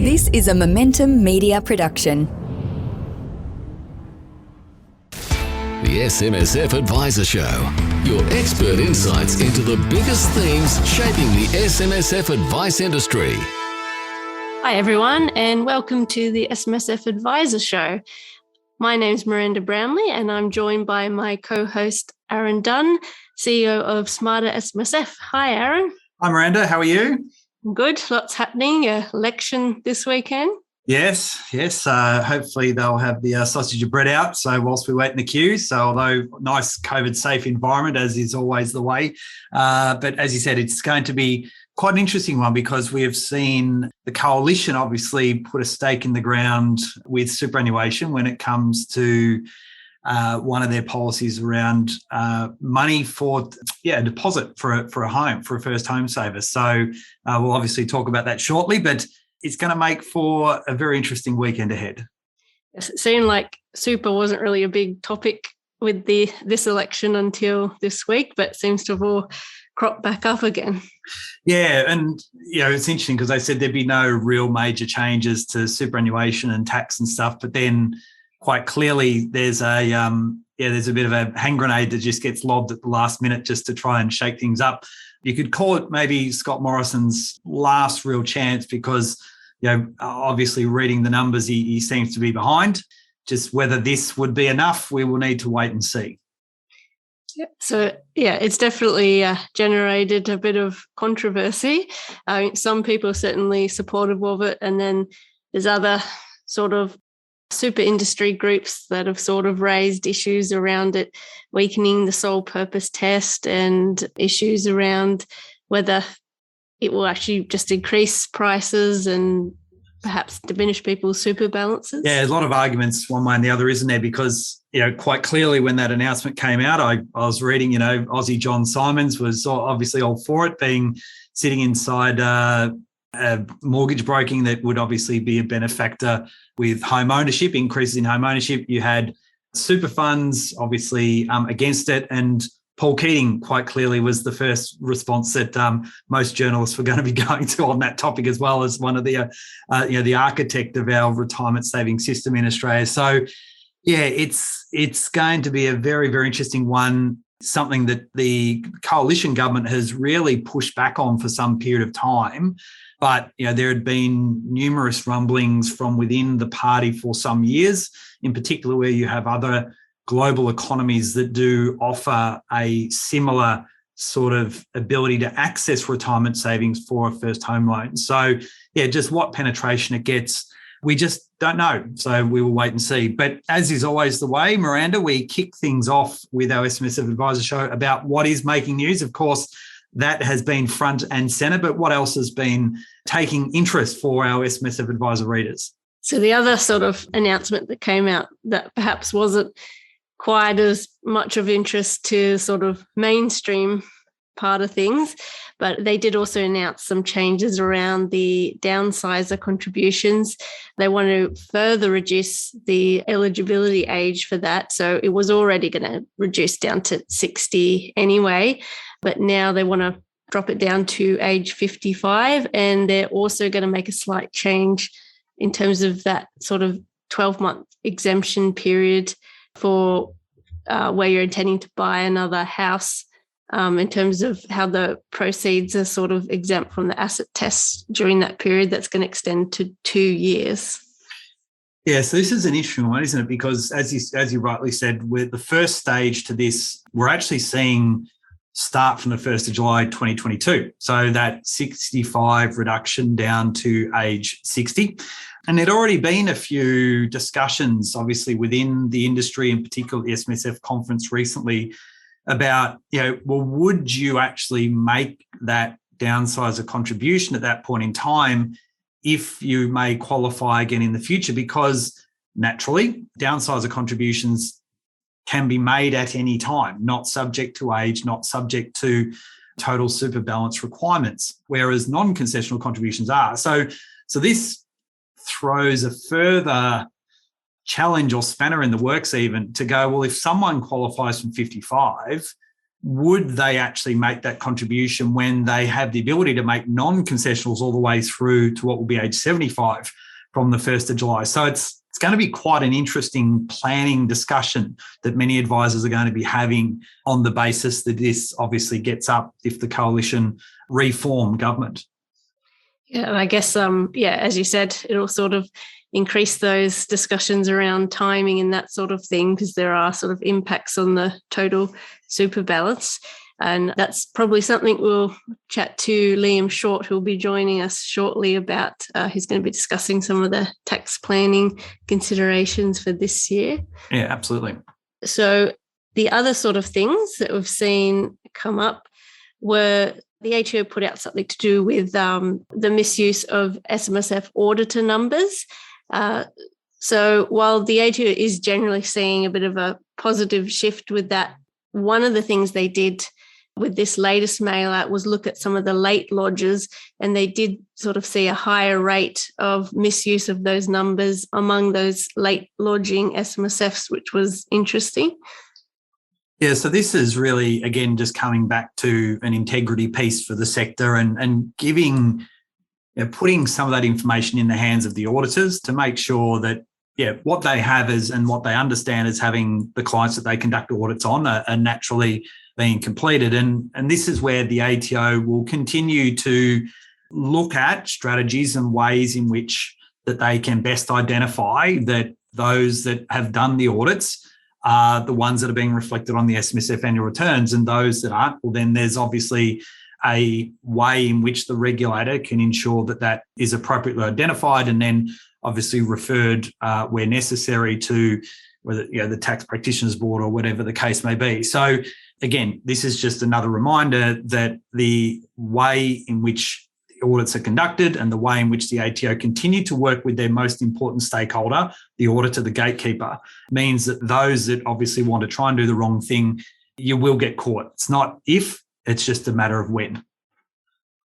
This is a Momentum Media production. The SMSF Advisor Show. Your expert insights into the biggest themes shaping the SMSF advice industry. Hi everyone, and welcome to the SMSF Advisor Show. My name's Miranda Brownlee, and I'm joined by my co-host Aaron Dunn, CEO of Smarter SMSF. Hi Aaron. Hi Miranda, how are you? Good, lots happening. Election this weekend. Yes. Hopefully they'll have the sausage and bread out. So whilst we wait in the queue, although nice COVID-safe environment, as is always the way. But as you said, it's going to be quite an interesting one because we have seen the coalition obviously put a stake in the ground with superannuation when it comes to one of their policies around money for a deposit for a home, for a first home saver. So we'll obviously talk about that shortly, but it's going to make for a very interesting weekend ahead. Yes, it seemed like super wasn't really a big topic with this election until this week, but seems to have all cropped back up again. Yeah, and it's interesting because they said there'd be no real major changes to superannuation and tax and stuff, but then quite clearly there's a bit of a hand grenade that just gets lobbed at the last minute just to try and shake things up. You could call it maybe Scott Morrison's last real chance because, obviously reading the numbers, he seems to be behind. Just whether this would be enough, we will need to wait and see. So, it's definitely generated a bit of controversy. I mean, some people are certainly supportive of it, and then there's other sort of super industry groups that have sort of raised issues around it, weakening the sole purpose test and issues around whether it will actually just increase prices and perhaps diminish people's super balances. Yeah, there's a lot of arguments one way and the other, isn't there? Because, quite clearly when that announcement came out, I was reading, Aussie John Simons was obviously all for it, sitting inside mortgage broking that would obviously be a benefactor with home ownership, increases in home ownership. You had super funds obviously against it, and Paul Keating quite clearly was the first response that most journalists were going to be going to on that topic, as well as one of the the architect of our retirement savings system in Australia. So it's going to be a very, very interesting one. Something that the coalition government has really pushed back on for some period of time. But, there had been numerous rumblings from within the party for some years, in particular where you have other global economies that do offer a similar sort of ability to access retirement savings for a first home loan. So, just what penetration it gets, we just don't know. So we will wait and see. But as is always the way, Miranda, we kick things off with our SMSF Advisor Show about what is making news. Of course, that has been front and centre, but what else has been taking interest for our SMSF Advisor readers? So the other sort of announcement that came out that perhaps wasn't quite as much of interest to sort of mainstream part of things, but they did also announce some changes around the downsizer contributions. They want to further reduce the eligibility age for that. So it was already going to reduce down to 60 anyway, but now they want to drop it down to age 55, and they're also going to make a slight change in terms of that sort of 12-month exemption period for where you're intending to buy another house, in terms of how the proceeds are sort of exempt from the asset test during that period. That's going to extend to 2 years. Yeah, so this is an interesting one, isn't it? Because as you rightly said, with the first stage to this, we're actually seeing start from the 1st of July 2022. So that 65 reduction down to age 60. And there'd already been a few discussions, obviously, within the industry, in particular the SMSF conference recently, about, would you actually make that downsizer contribution at that point in time if you may qualify again in the future? Because naturally, downsizer contributions can be made at any time, not subject to age, not subject to total super balance requirements, whereas non-concessional contributions are. So this throws a further challenge or spanner in the works even to go, well, if someone qualifies from 55, would they actually make that contribution when they have the ability to make non-concessionals all the way through to what will be age 75 from the 1st of July? So it's going to be quite an interesting planning discussion that many advisors are going to be having on the basis that this obviously gets up if the coalition reform government. Yeah, and I guess, as you said, it'll sort of increase those discussions around timing and that sort of thing, because there are sort of impacts on the total super balance. And that's probably something we'll chat to Liam Shorte, who'll be joining us shortly about. He's going to be discussing some of the tax planning considerations for this year. Yeah, absolutely. So the other sort of things that we've seen come up were the ATO put out something to do with the misuse of SMSF auditor numbers. So while the ATO is generally seeing a bit of a positive shift with that, one of the things they did with this latest mail out was look at some of the late lodges, and they did sort of see a higher rate of misuse of those numbers among those late lodging SMSFs, which was interesting. Yeah, so this is really, again, just coming back to an integrity piece for the sector and giving, putting some of that information in the hands of the auditors to make sure that, what they have is and what they understand is having the clients that they conduct audits on are naturally being completed. And this is where the ATO will continue to look at strategies and ways in which that they can best identify that those that have done the audits are the ones that are being reflected on the SMSF annual returns, and those that aren't, well, then there's obviously a way in which the regulator can ensure that that is appropriately identified and then obviously referred where necessary to whether the tax practitioners board or whatever the case may be. So again, this is just another reminder that the way in which the audits are conducted and the way in which the ATO continue to work with their most important stakeholder, the auditor, the gatekeeper, means that those that obviously want to try and do the wrong thing, you will get caught. It's not if, it's just a matter of when.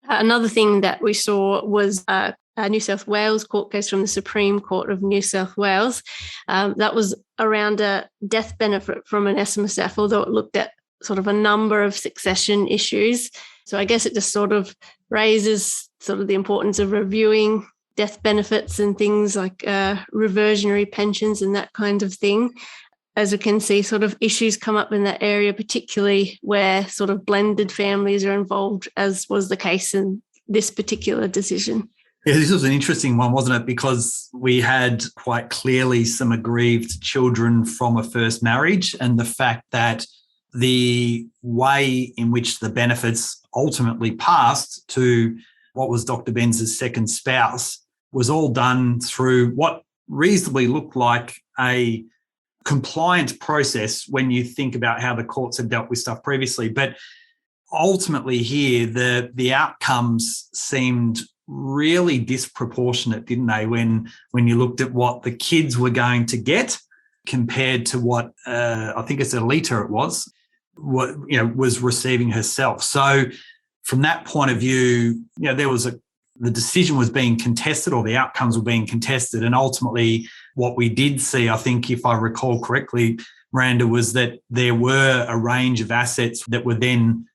Another thing that we saw was a New South Wales court case from the Supreme Court of New South Wales. That was around a death benefit from an SMSF, although it looked at sort of a number of succession issues. So I guess it just sort of raises sort of the importance of reviewing death benefits and things like reversionary pensions and that kind of thing. As we can see, sort of issues come up in that area, particularly where sort of blended families are involved, as was the case in this particular decision. Yeah, this was an interesting one, wasn't it? Because we had quite clearly some aggrieved children from a first marriage, and the fact that the way in which the benefits ultimately passed to what was Dr. Benz's second spouse was all done through what reasonably looked like a compliant process when you think about how the courts have dealt with stuff previously. But ultimately here, the outcomes seemed really disproportionate, didn't they, when you looked at what the kids were going to get compared to what I think it's Alita it was, what was receiving herself. So from that point of view, there was the decision was being contested, or the outcomes were being contested, and ultimately what we did see, I think if I recall correctly, Miranda, was that there were a range of assets that were then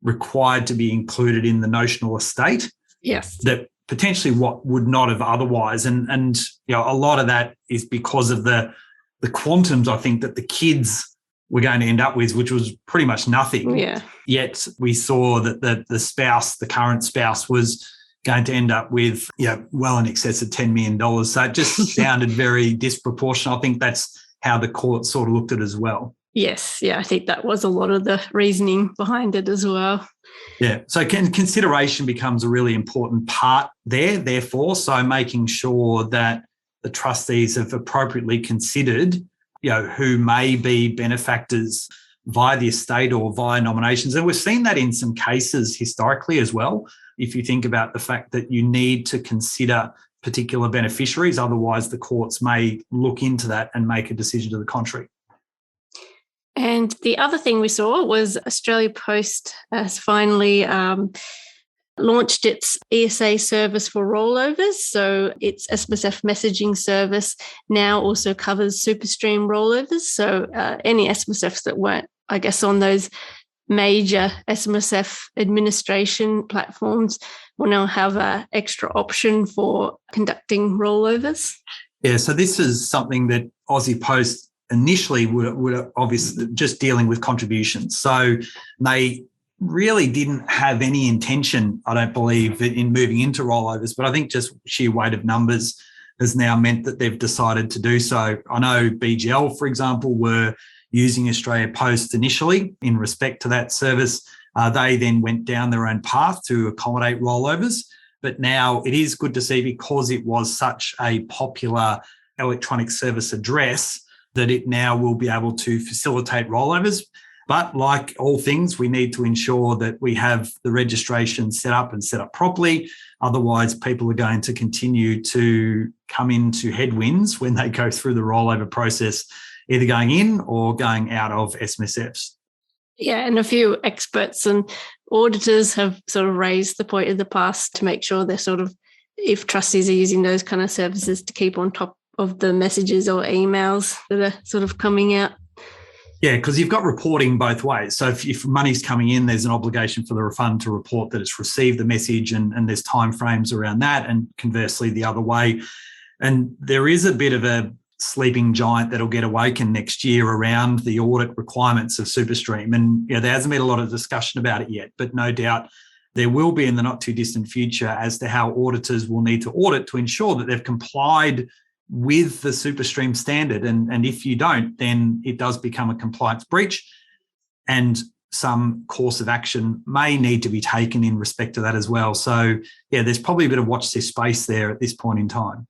required to be included in the notional estate. Yes. That potentially what would not have otherwise. And a lot of that is because of the quantums, I think, that the kids were going to end up with, which was pretty much nothing. Yeah. Yet we saw that the current spouse was going to end up with, well in excess of $10 million. So it just sounded very disproportionate. I think that's how the court sort of looked at it as well. Yes. Yeah, I think that was a lot of the reasoning behind it as well. Yeah. So consideration becomes a really important part there, therefore. So making sure that the trustees have appropriately considered, who may be benefactors via the estate or via nominations. And we've seen that in some cases historically as well. If you think about the fact that you need to consider particular beneficiaries, otherwise the courts may look into that and make a decision to the contrary. And the other thing we saw was Australia Post has finally launched its ESA service for rollovers. So its SMSF messaging service now also covers SuperStream rollovers. So any SMSFs that weren't, I guess, on those major SMSF administration platforms will now have an extra option for conducting rollovers. Yeah, so this is something that Aussie Post initially would obviously just dealing with contributions. So they really didn't have any intention, I don't believe, in moving into rollovers, but I think just sheer weight of numbers has now meant that they've decided to do so. I know BGL, for example, were using Australia Post initially in respect to that service. They then went down their own path to accommodate rollovers. But now it is good to see, because it was such a popular electronic service address, that it now will be able to facilitate rollovers. But like all things, we need to ensure that we have the registration set up properly. Otherwise, people are going to continue to come into headwinds when they go through the rollover process, either going in or going out of SMSFs. Yeah, and a few experts and auditors have sort of raised the point in the past to make sure they're sort of, if trustees are using those kind of services, to keep on top of the messages or emails that are sort of coming out. Yeah, because you've got reporting both ways. So if money's coming in, there's an obligation for the fund to report that it's received the message, and there's timeframes around that, and conversely the other way. And there is a bit of a sleeping giant that'll get awakened next year around the audit requirements of SuperStream. And there hasn't been a lot of discussion about it yet, but no doubt there will be in the not too distant future as to how auditors will need to audit to ensure that they've complied with the SuperStream standard. And if you don't, then it does become a compliance breach, and some course of action may need to be taken in respect to that as well. So, yeah, there's probably a bit of watch this space there at this point in time.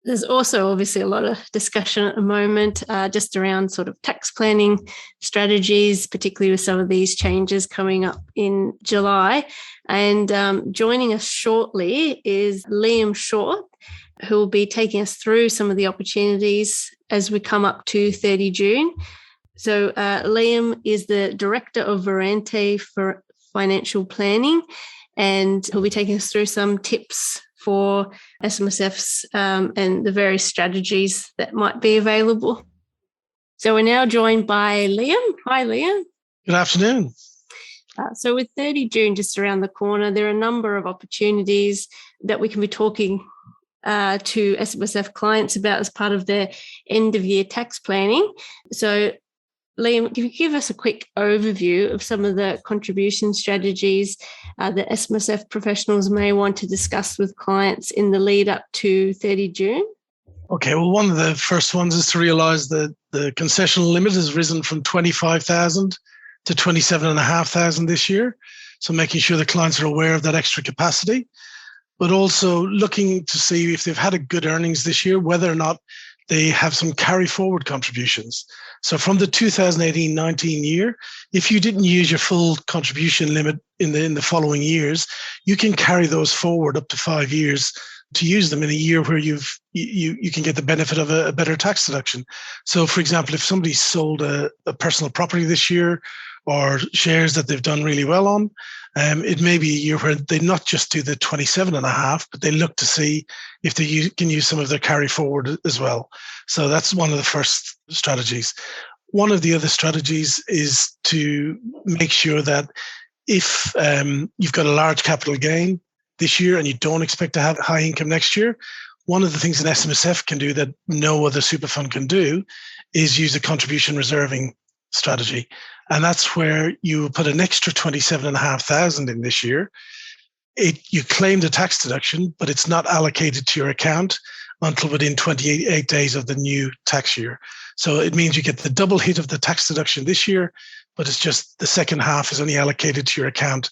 There's also obviously a lot of discussion at the moment just around sort of tax planning strategies, particularly with some of these changes coming up in July. And joining us shortly is Liam Shorte, who will be taking us through some of the opportunities as we come up to 30 June. So Liam is the Director of Verante Financial Planning, and he'll be taking us through some tips for SMSFs and the various strategies that might be available. So we're now joined by Liam. Hi, Liam. Good afternoon. So with 30 June just around the corner, there are a number of opportunities that we can be talking to SMSF clients about as part of their end-of-year tax planning. So Liam, can you give us a quick overview of some of the contribution strategies that SMSF professionals may want to discuss with clients in the lead up to 30 June? Okay, well, one of the first ones is to realise that the concessional limit has risen from 25,000 to 27,500 this year. So making sure the clients are aware of that extra capacity, but also looking to see if they've had a good earnings this year, whether or not they have some carry forward contributions. So from the 2018-19 year, if you didn't use your full contribution limit in the following years, you can carry those forward up to 5 years to use them in a year where you can get the benefit of a better tax deduction. So for example, if somebody sold a personal property this year, or shares that they've done really well on, it may be a year where they not just do the 27.5, but they look to see if they can use some of their carry forward as well. So that's one of the first strategies. One of the other strategies is to make sure that if you've got a large capital gain this year and you don't expect to have high income next year, one of the things an SMSF can do that no other super fund can do is use a contribution reserving strategy. And that's where you put an extra 27,500 in this year. You claim the tax deduction, but it's not allocated to your account until within 28 days of the new tax year. So it means you get the double hit of the tax deduction this year, but it's just the second half is only allocated to your account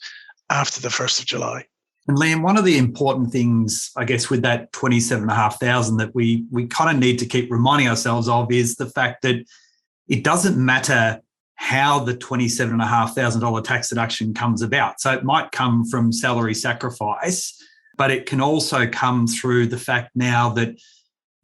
after the 1st of July. And Liam, one of the important things, I guess, with that 27,500 that we kind of need to keep reminding ourselves of is the fact that it doesn't matter how the $27,500 tax deduction comes about. So it might come from salary sacrifice, but it can also come through the fact now that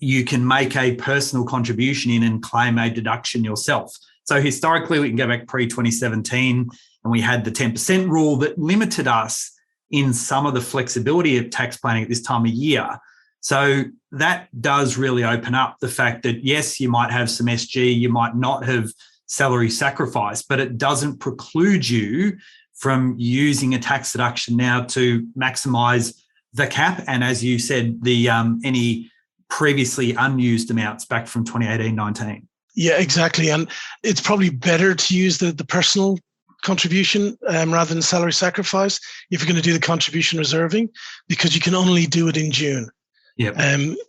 you can make a personal contribution in and claim a deduction yourself. So historically, we can go back pre-2017 and we had the 10% rule that limited us in some of the flexibility of tax planning at this time of year. So that does really open up the fact that, yes, you might have some SG, you might not have salary sacrifice, but it doesn't preclude you from using a tax deduction now to maximise the cap. And as you said, the any previously unused amounts back from 2018-19. Yeah, exactly. And it's probably better to use the personal contribution rather than salary sacrifice if you're going to do the contribution reserving, because you can only do it in June. Yep.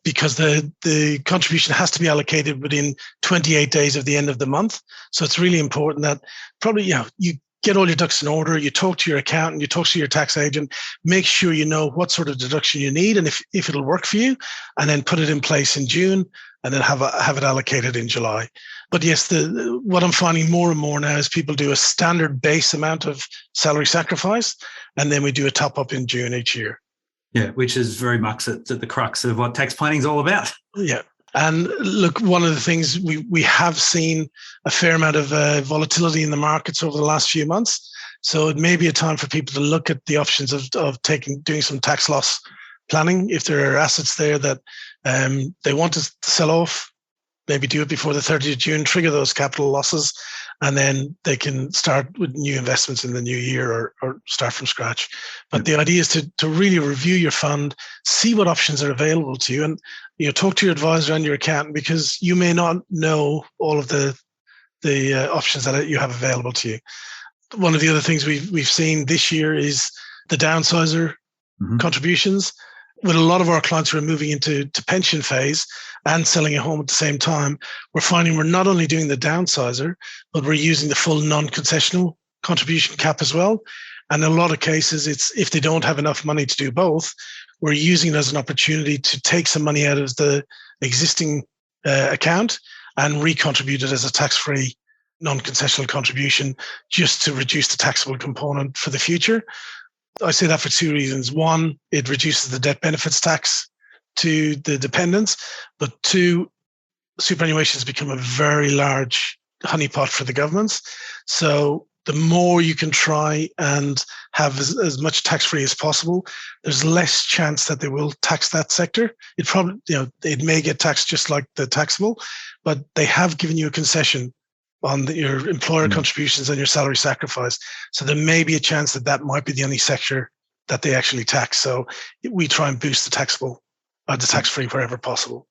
Because the contribution has to be allocated within 28 days of the end of the month. So it's really important that probably, you get all your ducks in order, you talk to your accountant, you talk to your tax agent, make sure you know what sort of deduction you need and if it'll work for you, and then put it in place in June and then have it allocated in July. But yes, what I'm finding more and more now is people do a standard base amount of salary sacrifice, and then we do a top up in June each year. Yeah, which is very much at the crux of what tax planning is all about. Yeah. And look, one of the things we have seen a fair amount of volatility in the markets over the last few months. So it may be a time for people to look at the options of doing some tax loss planning. If there are assets there that they want to sell off, maybe do it before the 30th of June, trigger those capital losses, and then they can start with new investments in the new year or start from scratch. But the idea is to really review your fund, see what options are available to you, and talk to your advisor and your accountant, because you may not know all of the options that you have available to you. One of the other things we've seen this year is the downsizer contributions. With a lot of our clients who are moving into pension phase and selling a home at the same time, we're finding we're not only doing the downsizer, but we're using the full non-concessional contribution cap as well. And in a lot of cases, it's if they don't have enough money to do both, we're using it as an opportunity to take some money out of the existing account and recontribute it as a tax-free non-concessional contribution, just to reduce the taxable component for the future. I say that for two reasons. One, it reduces the death benefits tax to the dependents, but two, superannuation has become a very large honeypot for the governments. So the more you can try and have as much tax-free as possible, there's less chance that they will tax that sector. It probably, it may get taxed just like the taxable, but they have given you a concession on your employer contributions and your salary sacrifice. So there may be a chance that might be the only sector that they actually tax. So we try and boost the taxable, the tax-free wherever possible.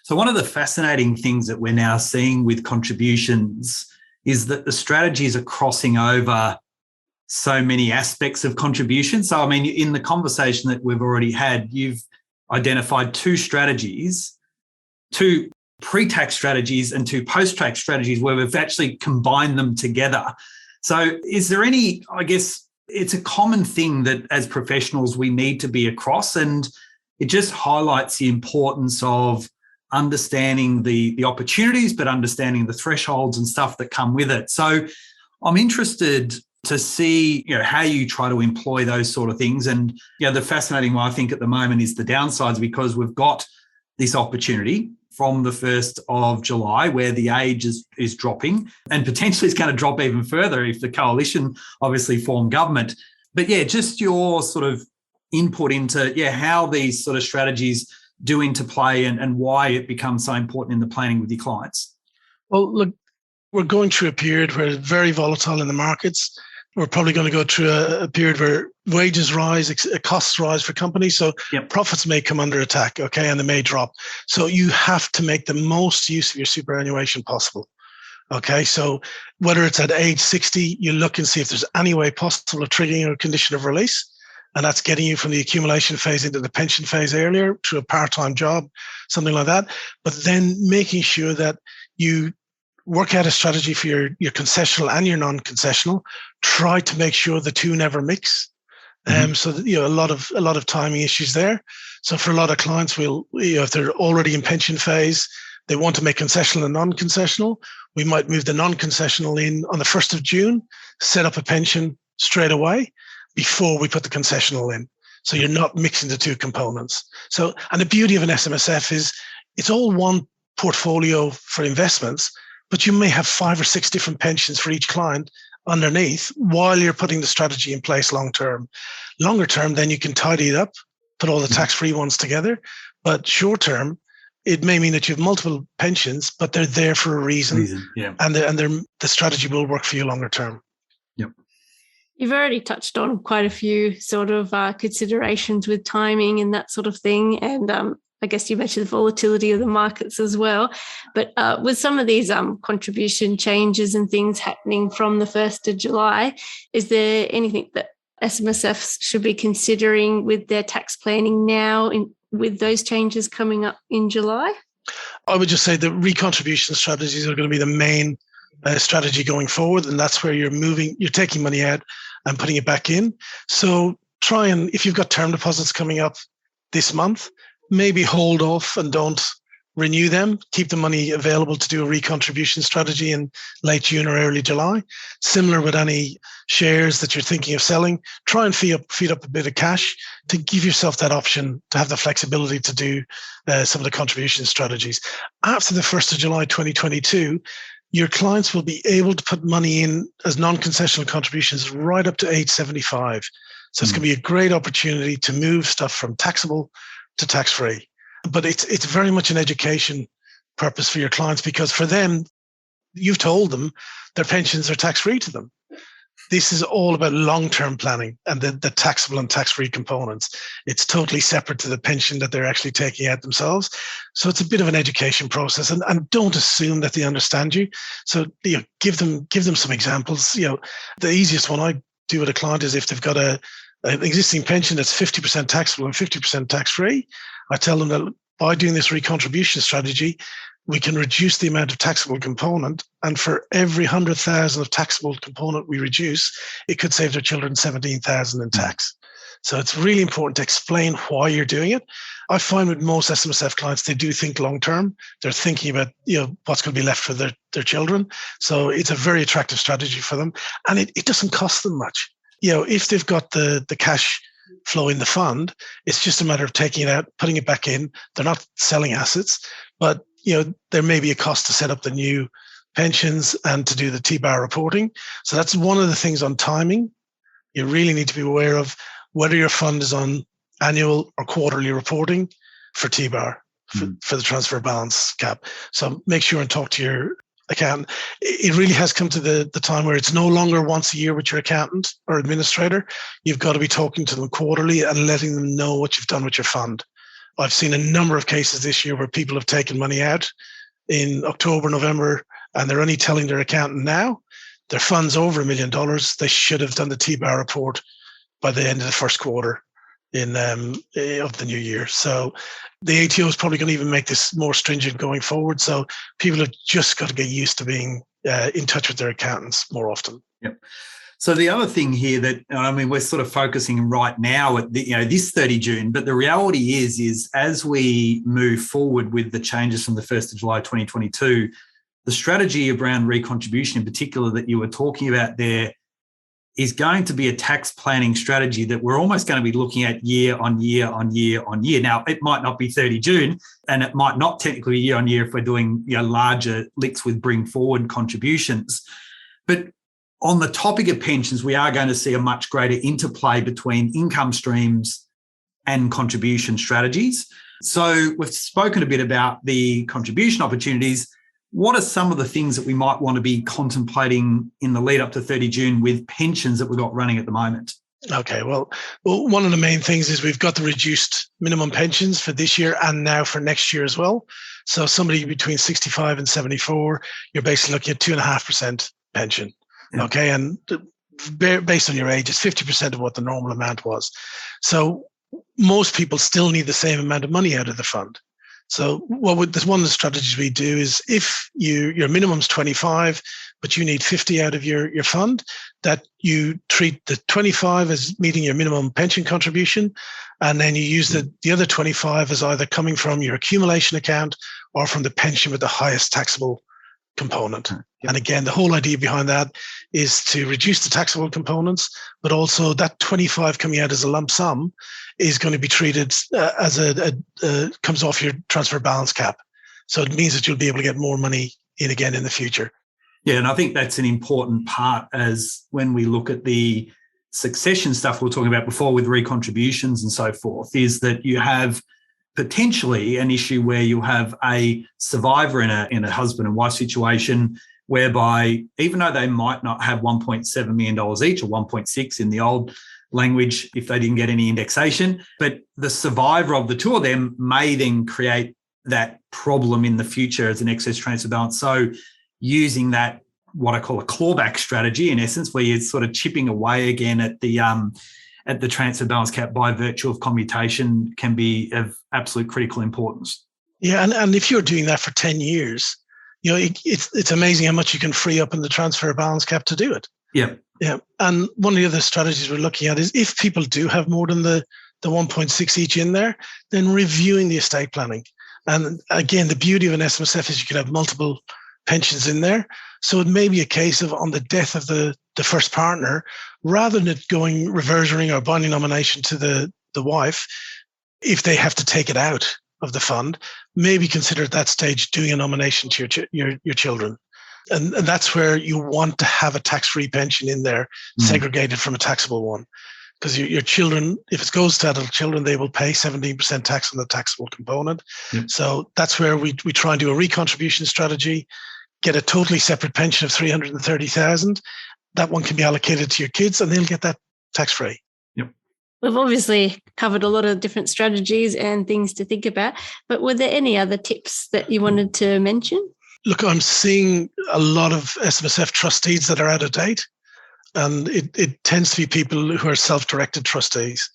So one of the fascinating things that we're now seeing with contributions is that the strategies are crossing over so many aspects of contribution. So, I mean, in the conversation that we've already had, you've identified two strategies, two pre-tax strategies and two post-tax strategies where we've actually combined them together. So is there any, I guess it's a common thing that as professionals we need to be across, and it just highlights the importance of understanding the opportunities, but understanding the thresholds and stuff that come with it. So I'm interested to see, how you try to employ those sort of things. And, the fascinating one I think at the moment is the downsides, because we've got this opportunity from the 1st of July where the age is dropping, and potentially it's going to drop even further if the coalition obviously form government. But just your sort of input into how these sort of strategies do interplay and why it becomes so important in the planning with your clients. Well, look, we're going through a period where it's very volatile in the markets. We're probably going to go through a period where wages rise, costs rise for companies. So profits may come under attack, and they may drop. So you have to make the most use of your superannuation possible. So whether it's at age 60, you look and see if there's any way possible of triggering a condition of release. And that's getting you from the accumulation phase into the pension phase earlier through a part-time job, something like that. But then making sure that you work out a strategy for your concessional and your non-concessional. Try to make sure the two never mix. So that, a lot of timing issues there. So for a lot of clients, if they're already in pension phase, they want to make concessional and non-concessional. We might move the non-concessional in on the 1st of June, set up a pension straight away before we put the concessional in. So you're not mixing the two components. So, and the beauty of an SMSF is it's all one portfolio for investments, but you may have 5 or 6 different pensions for each client underneath while you're putting the strategy in place long term. Longer term, then you can tidy it up, put all the tax-free ones together. But short term, it may mean that you have multiple pensions, but they're there for a reason. Yeah. And the strategy will work for you longer term. Yep. You've already touched on quite a few sort of considerations with timing and that sort of thing. And I guess you mentioned the volatility of the markets as well. But with some of these contribution changes and things happening from the 1st of July, is there anything that SMSFs should be considering with their tax planning now with those changes coming up in July? I would just say the recontribution strategies are going to be the main strategy going forward. And that's where you're taking money out and putting it back in. So try and, if you've got term deposits coming up this month, maybe hold off and don't renew them. Keep the money available to do a recontribution strategy in late June or early July. Similar with any shares that you're thinking of selling, try and feed up a bit of cash to give yourself that option to have the flexibility to do some of the contribution strategies. After the 1st of July 2022, your clients will be able to put money in as non-concessional contributions right up to age 75. So it's going to be a great opportunity to move stuff from taxable to tax-free. But it's very much an education purpose for your clients, because for them, you've told them their pensions are tax-free to them. This is all about long-term planning and the taxable and tax-free components. It's totally separate to the pension that they're actually taking out themselves. So it's a bit of an education process, and don't assume that they understand you. So give them some examples. The easiest one I do with a client is if they've got an existing pension that's 50% taxable and 50% tax-free, I tell them that by doing this recontribution strategy, we can reduce the amount of taxable component. And for every 100,000 of taxable component we reduce, it could save their children 17,000 in tax. So it's really important to explain why you're doing it. I find with most SMSF clients, they do think long-term. They're thinking about, what's going to be left for their children. So it's a very attractive strategy for them. And it doesn't cost them much. If they've got the cash flow in the fund, it's just a matter of taking it out, putting it back in. They're not selling assets, but there may be a cost to set up the new pensions and to do the T-bar reporting. So that's one of the things on timing. You really need to be aware of whether your fund is on annual or quarterly reporting for T-bar, for the transfer balance cap. So make sure and talk to your accountant. It really has come to the time where it's no longer once a year with your accountant or administrator. You've got to be talking to them quarterly and letting them know what you've done with your fund. I've seen a number of cases this year where people have taken money out in October, November, and they're only telling their accountant now their fund's over $1 million. They should have done the T-bar report by the end of the first quarter of the new year. So the ATO is probably going to even make this more stringent going forward. So people have just got to get used to being in touch with their accountants more often. Yep. So the other thing here that, we're sort of focusing right now at this 30 June, but the reality is as we move forward with the changes from the 1st of July 2022, the strategy around recontribution in particular that you were talking about there is going to be a tax planning strategy that we're almost going to be looking at year on year on year on year. Now, it might not be 30 June, and it might not technically be year on year if we're doing larger licks with bring forward contributions. But on the topic of pensions, we are going to see a much greater interplay between income streams and contribution strategies. So we've spoken a bit about the contribution opportunities. What are some of the things that we might want to be contemplating in the lead up to 30 June with pensions that we've got running at the moment? Okay, well, one of the main things is we've got the reduced minimum pensions for this year and now for next year as well. So somebody between 65 and 74, you're basically looking at 2.5% pension. Yeah. Okay, and based on your age, it's 50% of what the normal amount was. So most people still need the same amount of money out of the fund. So one of the strategies we do is if your minimum's 25, but you need 50 out of your fund, that you treat the 25 as meeting your minimum pension contribution, and then you use the other 25 as either coming from your accumulation account or from the pension with the highest taxable component. Yep. And again, the whole idea behind that is to reduce the taxable components, but also that 25 coming out as a lump sum is going to be treated as comes off your transfer balance cap. So it means that you'll be able to get more money in again in the future. Yeah, and I think that's an important part as when we look at the succession stuff we were talking about before with recontributions and so forth, is that you have potentially an issue where you have a survivor in a husband and wife situation whereby even though they might not have $1.7 million each or 1.6 in the old language if they didn't get any indexation, but the survivor of the two of them may then create that problem in the future as an excess transfer balance. So using that, what I call a clawback strategy, in essence, where you're sort of chipping away again at the transfer balance cap by virtue of commutation, can be of absolute critical importance. Yeah, and if you're doing that for 10 years, it's amazing how much you can free up in the transfer balance cap to do it. Yeah. Yeah. And one of the other strategies we're looking at is if people do have more than the 1.6 each in there, then reviewing the estate planning. And again, the beauty of an SMSF is you can have multiple pensions in there. So it may be a case of on the death of the first partner, rather than it going reversionary or binding nomination to the wife, if they have to take it out of the fund, maybe consider at that stage doing a nomination to your children. And that's where you want to have a tax-free pension in there, segregated from a taxable one. Because your children, if it goes to adult children, they will pay 17% tax on the taxable component. Yep. So that's where we try and do a recontribution strategy, get a totally separate pension of $330,000. That one can be allocated to your kids and they'll get that tax-free. Yep. We've obviously covered a lot of different strategies and things to think about, but were there any other tips that you wanted to mention? Look, I'm seeing a lot of SMSF trustees that are out of date. And it tends to be people who are self-directed trustees.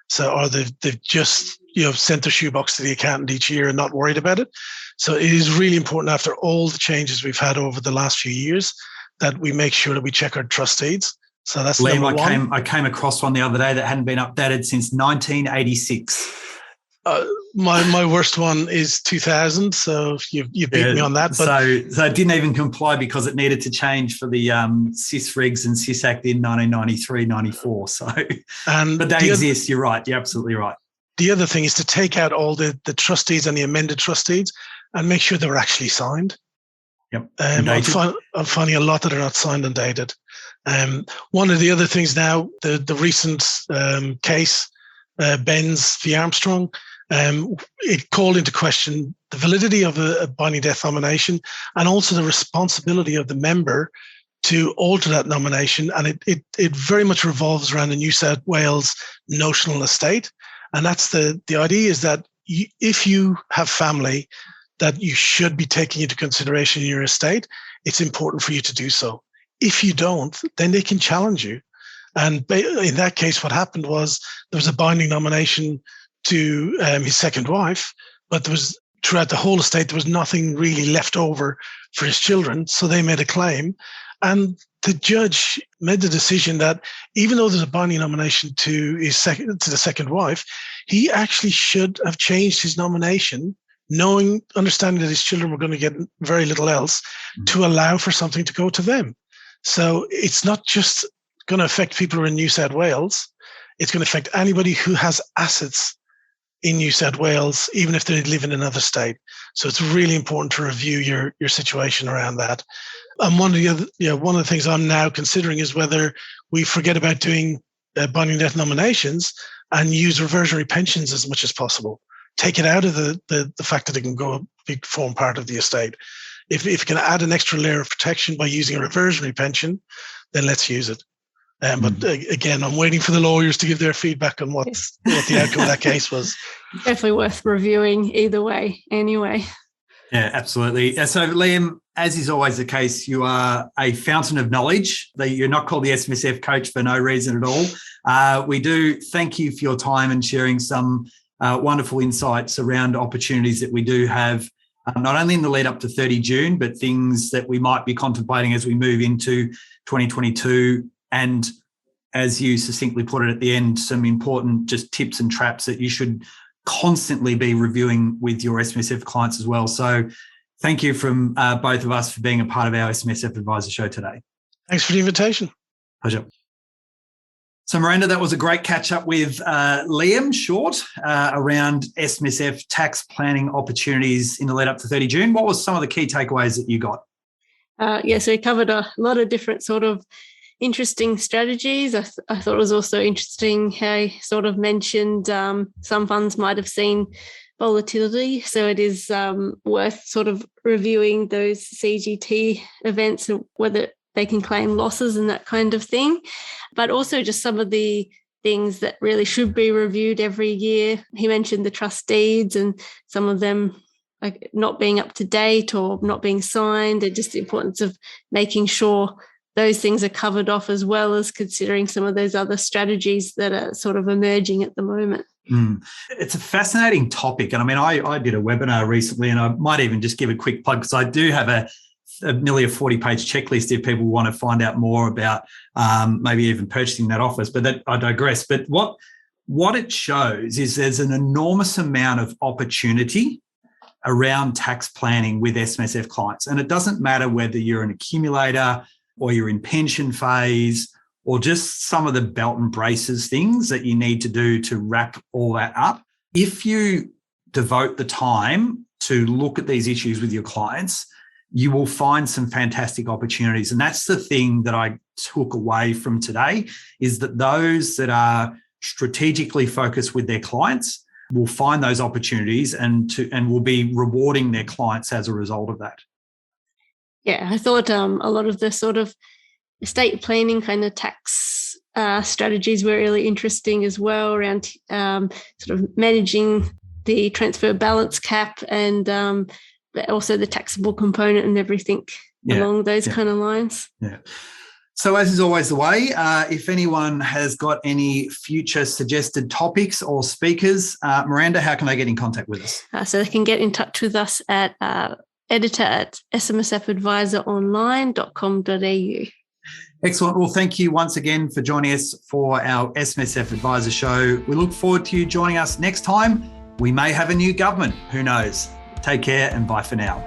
So, or they've just sent their shoebox to the accountant each year and not worried about it. So it is really important after all the changes we've had over the last few years that we make sure that we check our trustees. So that's Liam, number one. I came across one the other day that hadn't been updated since 1986. My worst one is 2000, so you beat me on that. But so it didn't even comply because it needed to change for the CIS regs and CIS Act in 1993-94. So, but they exist. You're right. You're absolutely right. The other thing is to take out all the trustees and the amended trustees and make sure they're actually signed. Yep. I'm finding a lot that are not signed and dated. One of the other things now, the recent case, Benz v. Armstrong, it called into question the validity of a binding death nomination and also the responsibility of the member to alter that nomination. And it very much revolves around the New South Wales notional estate. And that's the idea is that if you have family that you should be taking into consideration in your estate, it's important for you to do so. If you don't, then they can challenge you. And in that case, what happened was there was a binding nomination to his second wife, but there was throughout the whole estate, there was nothing really left over for his children. So they made a claim. And the judge made the decision that even though there's a binding nomination to the second wife, he actually should have changed his nomination, understanding that his children were going to get very little else, to allow for something to go to them. So it's not just going to affect people who are in New South Wales. It's going to affect anybody who has assets in New South Wales, even if they live in another state. So it's really important to review your situation around that. And one of the things I'm now considering is whether we forget about doing binding death nominations and use reversionary pensions as much as possible. Take it out of the fact that it can form part of the estate. If you can add an extra layer of protection by using a reversionary pension, then let's use it. But again, I'm waiting for the lawyers to give their feedback on what the outcome of that case was. Definitely worth reviewing either way, anyway. Yeah, absolutely. So, Liam, as is always the case, you are a fountain of knowledge. You're not called the SMSF coach for no reason at all. We do thank you for your time and sharing some wonderful insights around opportunities that we do have, not only in the lead up to 30 June, but things that we might be contemplating as we move into 2022. And as you succinctly put it at the end, some important just tips and traps that you should constantly be reviewing with your SMSF clients as well. So thank you from both of us for being a part of our SMSF Advisor Show today. Thanks for the invitation. Pleasure. So Miranda, that was a great catch up with Liam Shorte around SMSF tax planning opportunities in the lead up to 30 June. What was some of the key takeaways that you got? So we covered a lot of different sort of interesting strategies. I thought it was also interesting how he sort of mentioned some funds might have seen volatility. So it is worth sort of reviewing those CGT events and whether they can claim losses and that kind of thing. But also just some of the things that really should be reviewed every year. He mentioned the trust deeds and some of them like not being up to date or not being signed, and just the importance of making sure those things are covered off, as well as considering some of those other strategies that are sort of emerging at the moment. It's a fascinating topic. And I mean, I did a webinar recently, and I might even just give a quick plug because I do have nearly a 40-page checklist if people want to find out more about maybe even purchasing that office. But I digress. But what it shows is there's an enormous amount of opportunity around tax planning with SMSF clients. And it doesn't matter whether you're an accumulator or you're in pension phase or just some of the belt and braces things that you need to do to wrap all that up. If you devote the time to look at these issues with your clients, you will find some fantastic opportunities. And that's the thing that I took away from today, is that those that are strategically focused with their clients will find those opportunities and will be rewarding their clients as a result of that. Yeah, I thought a lot of the sort of estate planning kind of tax strategies were really interesting as well, around sort of managing the transfer balance cap and also the taxable component and everything along those kind of lines. Yeah. So as is always the way, if anyone has got any future suggested topics or speakers, Miranda, how can they get in contact with us? So they can get in touch with us at editor@smsfadvisoronline.com.au. Excellent. Well, thank you once again for joining us for our SMSF Advisor Show. We look forward to you joining us next time. We may have a new government. Who knows? Take care and bye for now.